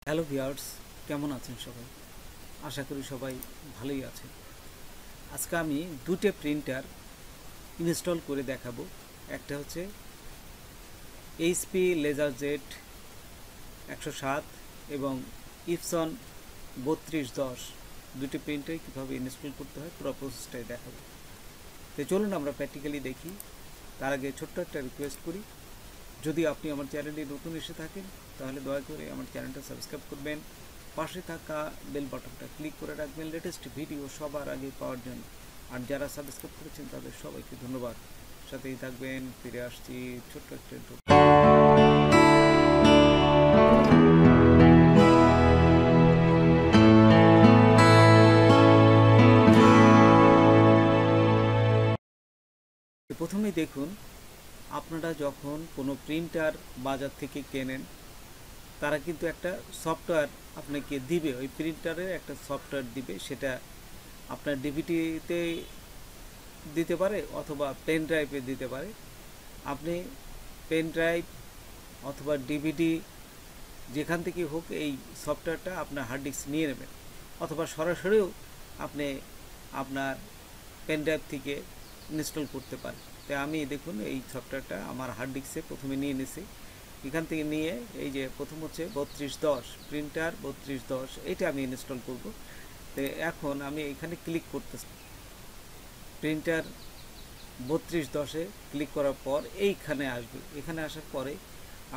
Hello viewers, কেমন আছেন সবাই? আশা করি সবাই ভালোই আছেন। আজকে আমি দুটো প্রিন্টার ইনস্টল করে দেখাবো। একটা হচ্ছে এইচপি লেজারজেট 107 এবং ইপসন 3210। দুটো প্রিন্টার কীভাবে ইনস্টল করতে হয় পুরো প্রসেসটাই দেখাবো। তো চলুন আমরা প্র্যাকটিক্যালি দেখি। তার আগে ছোট্ট একটা রিকোয়েস্ট করি, যদি আপনি আমার চ্যানেলে নতুন এসে থাকেন তাহলে দয়া করে আমার চ্যানেলটা সাবস্ক্রাইব করবেন, পাশে থাকা বেল বাটনটা ক্লিক করে রাখবেন লেটেস্ট ভিডিও সবার আগে পাওয়ার জন্য। আর যারা সাবস্ক্রাইব করেছেন তাদের সবাইকে ধন্যবাদ। সাথেই থাকবেন। ফিরে আসছি ছোট্ট একটা প্রথমেই দেখুন, আপনারা যখন কোনো প্রিন্টার বাজার থেকে কেনেন তারা কিন্তু একটা সফটওয়্যার আপনাকে দিবে, ওই প্রিন্টারের একটা সফটওয়্যার দিবে। সেটা আপনার ডিভিডিতে দিতে পারে অথবা পেন ড্রাইভে দিতে পারে। আপনি পেন ড্রাইভ অথবা ডিভিডি যেখান থেকে হোক এই সফটওয়্যারটা আপনার হার্ড ডিস্ক নিয়ে নেবেন, অথবা সরাসরিও আপনি আপনার পেন ড্রাইভ থেকে ইনস্টল করতে পারেন। তাই আমি দেখুন এই সফটওয়্যারটা আমার হার্ড ডিস্কে প্রথমে নিয়ে নিয়েছি। এখান থেকে নিয়ে এই যে প্রথম হচ্ছে 3210 প্রিন্টার 3210, এটা আমি ইনস্টল করব। তো এখন আমি এখানে ক্লিক করতেছি, প্রিন্টার 3210-এ ক্লিক করার পর এইখানে আসবে। এখানে আসার পরে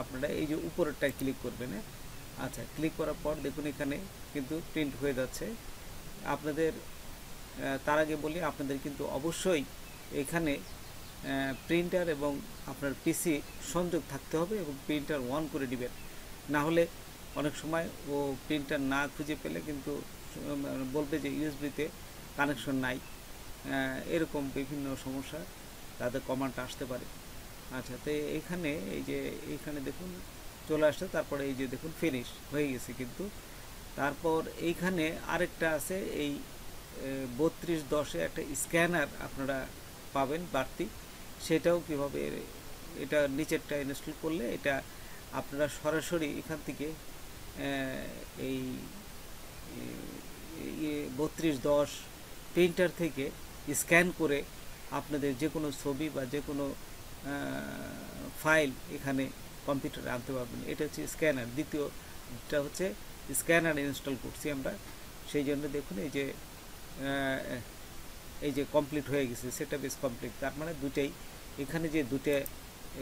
আপনারা এই যে উপরেরটায় ক্লিক করবেন। আচ্ছা, ক্লিক করার পর দেখুন এখানে কিন্তু প্রিন্ট হয়ে যাচ্ছে। আপনাদের তার আগে বলি, আপনাদের কিন্তু অবশ্যই এখানে প্রিন্টার এবং আপনার পিসি সংযোগ থাকতে হবে এবং প্রিন্টার অন করে দিবেন। না হলে অনেক সময় ও প্রিন্টার না খুঁজে পেলে কিন্তু বলবে যে ইউএসবিতে কানেকশন নাই, এরকম বিভিন্ন সমস্যা তাদের কমান্ড আসতে পারে। আচ্ছা, তো এইখানে এই যে এইখানে দেখুন চলে আসছে, তারপরে এই যে দেখুন ফিনিশ হয়ে গেছে। কিন্তু তারপর এইখানে আরেকটা আছে, এই 3210-এ একটা স্ক্যানার আপনারা পাবেন বাড়তি। সেটাও কীভাবে, এটা নিচেরটা ইনস্টল করলে এটা আপনারা সরাসরি এখান থেকে এই 3210 প্রিন্টার থেকে স্ক্যান করে আপনাদের যে কোনো ছবি বা যে কোনো ফাইল এখানে কম্পিউটারে আনতে পারবেন। এটা হচ্ছে স্ক্যানার। দ্বিতীয়টা হচ্ছে স্ক্যানার ইনস্টল করছি আমরা, সেই জন্য দেখুন এই যে কমপ্লিট হয়ে গেছে, সেটা বেশ কমপ্লিট। তার মানে দুটাই এখানে যে দুটো,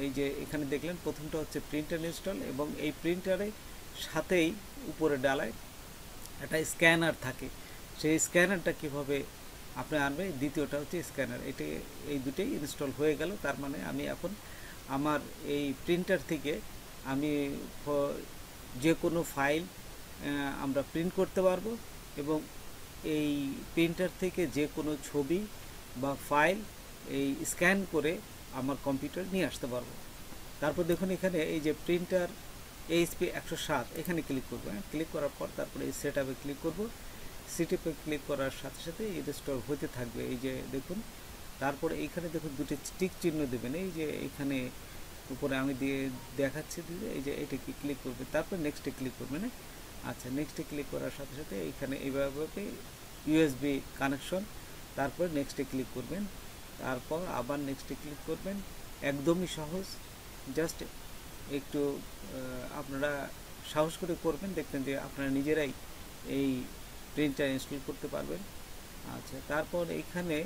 এই যে এখানে দেখলেন প্রথমটা হচ্ছে প্রিন্টার ইনস্টল, এবং এই প্রিন্টারের সাথেই উপরে ডালায় একটা স্ক্যানার থাকে। সেই স্ক্যানারটা কীভাবে আপনি আনবে, দ্বিতীয়টা হচ্ছে স্ক্যানার। এই দুটোই ইনস্টল হয়ে গেল। তার মানে আমি এখন আমার এই প্রিন্টার থেকে আমি যে কোনো ফাইল আমরা প্রিন্ট করতে পারবো, এবং এই প্রিন্টার থেকে যে কোনো ছবি বা ফাইল এই স্ক্যান করে আমার কম্পিউটার নিয়ে আসতে পারবো। তারপর দেখুন এখানে এই যে প্রিন্টার এইচপি 107, এখানে ক্লিক করবো। ক্লিক করার পর তারপরে এই সেট আপে ক্লিক করবো। সেটআপে ক্লিক করার সাথে সাথে ইনস্টল হতে থাকবে। এই যে দেখুন, তারপরে এইখানে দেখুন দুটো টিক চিহ্ন দেবেন, এই যে এখানে উপরে আমি দিয়ে দেখাচ্ছি, এই যে এটাকে ক্লিক করবে, তারপর নেক্সটে ক্লিক করবেন। আচ্ছা, নেক্সটে ক্লিক করার সাথে সাথে এইখানে এইভাবে ইউএসবি কানেকশন, তারপর নেক্সটে ক্লিক করবেন, তারপর আবার নেক্সটে ক্লিক করবেন। একদমই সহজ, জাস্ট একটু আপনারা সাহস করে করবেন, দেখবেন যে আপনারা নিজেরাই এই প্রিন্টার ইনস্টল করতে পারবেন। আচ্ছা, তারপর এইখানে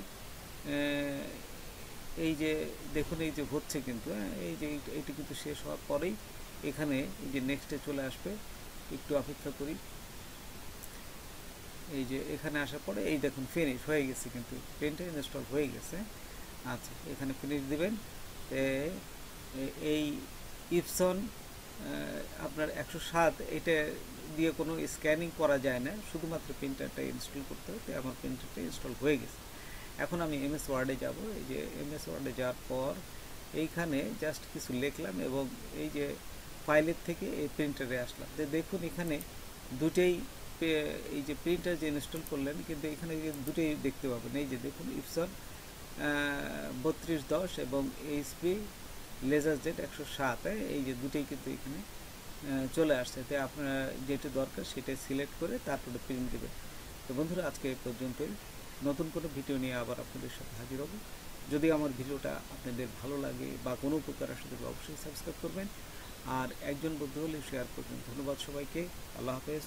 এই যে দেখুন এই যে হচ্ছে কিন্তু, এই যে এইটা কিন্তু শেষ হওয়ার পরেই এখানে এই যে নেক্সটে চলে আসবে। একটু অপেক্ষা করি। এই যে এখানে আসার পরে এই দেখুন ফিনিশ হয়ে গেছে, কিন্তু প্রিন্টার ইনস্টল হয়ে গেছে। আচ্ছা, এখানে ফিনিশ দিবেন। এই ইপসন আপনার 107, এটা দিয়ে কোনো স্ক্যানিং করা যায় না, শুধুমাত্র প্রিন্টারটা ইনস্টল করতে হবে। আমার প্রিন্টারটা ইনস্টল হয়ে গেছে। এখন আমি এমএস ওয়ার্ডে যাব। এই যে এমএস ওয়ার্ডে যাওয়ার পর এইখানে জাস্ট কিছু লিখলাম, এবং এই যে ফাইলের থেকে এই প্রিন্টারে আসলাম। দেখুন এখানে দুটেই, এই যে প্রিন্টার যে ইনস্টল করলেন, কিন্তু এখানে দুটোই দেখতে পাবেন। এই যে দেখুন ইপসন 3210 এবং এইচপি লেজারজেট 107, এই যে দুটোই কিন্তু এখানে চলে আসছে। তাই আপনারা যেটা দরকার সেটা সিলেক্ট করে তারপরে প্রিন্ট দেবেন। তো বন্ধুরা, আজকে এই পর্যন্তই। নতুন কোনো ভিডিও নিয়ে আবার আপনাদের সাথে হাজির হব। যদি আমার ভিডিওটা আপনাদের ভালো লাগে বা কোনো উপকার আসে তাহলে অবশ্যই সাবস্ক্রাইব করবেন, আর একজন বন্ধু হলে শেয়ার করবেন। ধন্যবাদ সবাইকে। আল্লাহ হাফেজ।